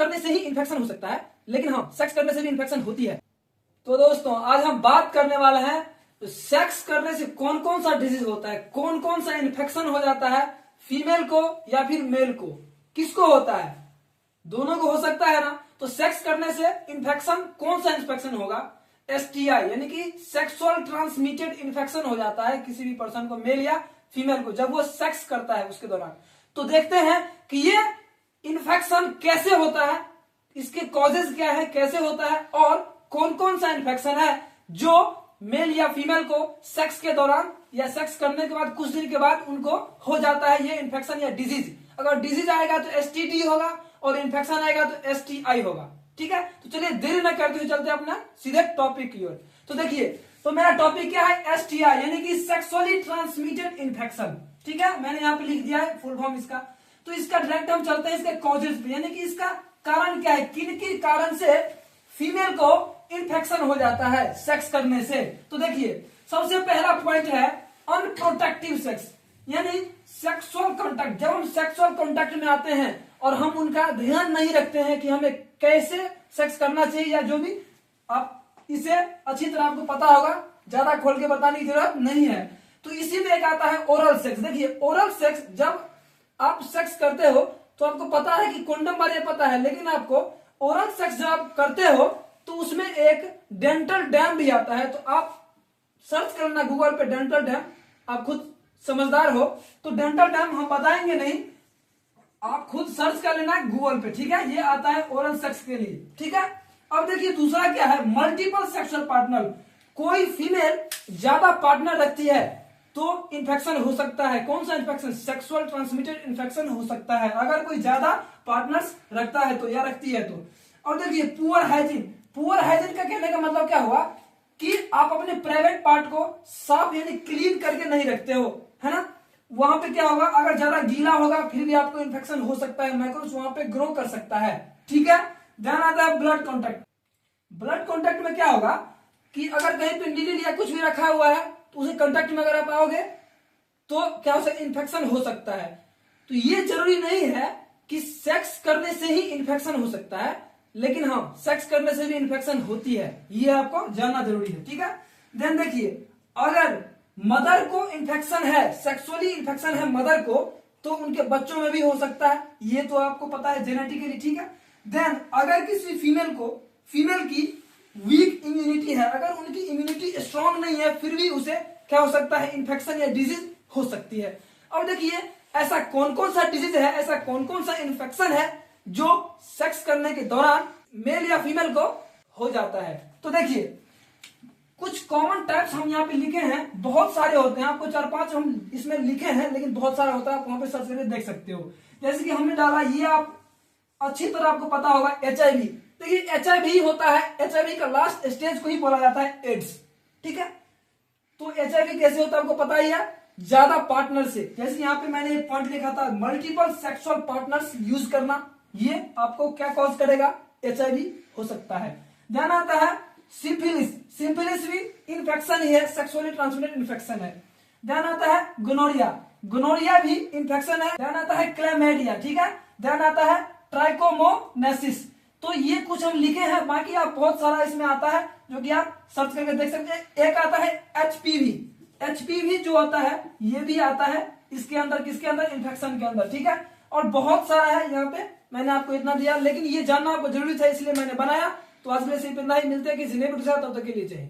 करने से ही इन्फेक्शन हो सकता है, लेकिन हाँ सेक्स करने से भी इन्फेक्शन होती है। तो दोस्तों आज हम बात करने वाले हैं तो सेक्स करने से कौन कौन सा डिजीज होता है, कौन कौन सा इन्फेक्शन हो जाता है, फीमेल को या फिर मेल को, किसको होता है, दोनों को हो सकता है ना। तो सेक्स करने से इन्फेक्शन कौन सा इन्फेक्शन होगा, एसटीआई यानी कि सेक्सुअल ट्रांसमिटेड इन्फेक्शन हो जाता है किसी भी पर्सन को, मेल या फीमेल को, जब वो सेक्स करता है उसके दौरान। तो देखते हैं कि ये इन्फेक्शन कैसे होता है, इसके कॉजेज क्या है, कैसे होता है और कौन कौन सा इन्फेक्शन है जो मेल या फीमेल को सेक्स के दौरान या सेक्स करने के बाद कुछ दिन के बाद उनको हो जाता है ये इन्फेक्शन या डिजीज। अगर डिजीज आएगा तो एसटीडी होगा और इन्फेक्शन आएगा तो एसटीआई होगा। ठीक है, तो चलिए देरी न करते हुए चलते अपना सीधे टॉपिक की ओर। तो देखिए, तो मेरा टॉपिक क्या है, एसटीआई यानी कि सेक्सुअली ट्रांसमिटेड इन्फेक्शन। ठीक है, मैंने यहाँ पे लिख दिया है फुल फॉर्म इसका। तो इसका डायरेक्ट हम चलते हैं इसके कॉजेज पे, यानी कि इसका कारण क्या है, किन किन कारण से फीमेल को इन्फेक्शन हो जाता है सेक्स करने से। तो देखिए, सबसे पहला पॉइंट है अनप्रोटेक्टिव सेक्स, यानी सेक्सुअल कॉन्टैक्ट। जब हम सेक्सुअल कॉन्टैक्ट में आते हैं और हम उनका ध्यान नहीं रखते हैं कि हमें कैसे सेक्स करना चाहिए, या जो भी, आप इसे अच्छी तरह आपको पता होगा, ज्यादा खोल के बताने की जरूरत नहीं है। तो इसी में एक आता है ओरल सेक्स। देखिए, ओरल सेक्स जब आप सेक्स करते हो तो आपको पता है कि कंडोम वाले पता है, लेकिन आपको ओरल सेक्स जब आप करते हो तो उसमें एक डेंटल डैम भी आता है। तो आप सर्च करना गूगल पे डेंटल डैम, आप खुद समझदार हो तो डेंटल डैम हम बताएंगे नहीं, आप खुद सर्च कर लेना गूगल पे। ठीक है, ये आता है ओरल सेक्स के लिए। ठीक है, अब देखिए दूसरा क्या है, मल्टीपल सेक्सुअल पार्टनर। कोई फीमेल ज्यादा पार्टनर रखती है तो इन्फेक्शन हो सकता है। कौन सा इन्फेक्शन, सेक्सुअल ट्रांसमिटेड इन्फेक्शन हो सकता है अगर कोई ज्यादा पार्टनर्स रखता है तो, या रखती है तो। और देखिए पुअर हाइजीन, पुअर हाइजीन का कहने का मतलब क्या हुआ कि आप अपने प्राइवेट पार्ट को साफ यानी क्लीन करके नहीं रखते हो, है ना। वहां पे क्या होगा, अगर ज्यादा गीला होगा फिर भी आपको इन्फेक्शन हो सकता है, माइक्रोब्स वहां पे ग्रो कर सकता है। ठीक है, ध्यान आता है ब्लड कॉन्टैक्ट। ब्लड कॉन्टैक्ट में क्या होगा कि अगर कहीं पे नीडल या कुछ भी रखा हुआ है तो उसे कॉन्टैक्ट में अगर आप आओगे तो क्या हो सकता है, इन्फेक्शन हो सकता है। तो ये जरूरी नहीं है कि सेक्स करने से ही इन्फेक्शन हो सकता है, लेकिन हाँ सेक्स करने से भी इन्फेक्शन होती है, ये आपको जानना जरूरी है। ठीक है, देन देखिए, अगर मदर को इन्फेक्शन है, सेक्सुअली इन्फेक्शन है मदर को, तो उनके बच्चों में भी हो सकता है, ये तो आपको पता है जेनेटिकली। ठीक है, देन अगर किसी फीमेल की वीक इम्यूनिटी है, अगर उनकी इम्यूनिटी स्ट्रांग नहीं है फिर भी उसे क्या हो सकता है, इन्फेक्शन या डिजीज हो सकती है। अब देखिए, ऐसा कौन कौन सा डिजीज है, ऐसा कौन कौन सा इन्फेक्शन है जो सेक्स करने के दौरान मेल या फीमेल को हो जाता है। तो देखिए, कुछ कॉमन टाइप्स हम यहाँ पे लिखे हैं, बहुत सारे होते हैं, आपको 4-5 हम इसमें लिखे हैं, लेकिन बहुत सारा होता है, आप वहां पे सर्च करके देख सकते हो। जैसे कि हमने डाला, ये आप अच्छी तरह आपको पता होगा, एचआईवी। देखिए, एचआईवी होता है, एचआईवी का लास्ट स्टेज को ही बोला जाता है एड्स। ठीक है, तो एचआईवी कैसे होता है आपको पता ही है, ज्यादा पार्टनर से। जैसे यहाँ पे मैंने एक पॉइंट लिखा था, मल्टीपल सेक्सुअल पार्टनर्स यूज करना, ये आपको क्या कॉज करेगा, एचआईवी हो सकता है। ध्यान आता है सिफिलिस, सिफिलिस भी इन्फेक्शन ही है, सेक्सुअली ट्रांसमिटेड इन्फेक्शन है। ध्यान आता है गोनोरिया, गोनोरिया भी इन्फेक्शन है। ध्यान आता है क्लैमिडिया। ठीक है, ध्यान आता है ट्राइकोमोनेसिस। तो ये कुछ हम लिखे हैं, बाकी आप बहुत सारा इसमें आता है जो कि आप सर्च करके देख सकते हैं। एक आता है एचपीवी, एचपीवी जो आता है ये भी आता है इसके अंदर, किसके अंदर, इन्फेक्शन के अंदर। ठीक है, और बहुत सारा है, यहाँ पे मैंने आपको इतना दिया, लेकिन ये जानना आपको जरूरी था इसलिए मैंने बनाया। तो आज के लिए सिर्फ इतना ही, मिलते हैं किसी नए वीडियो के साथ, तब तक के लिए चाहिए।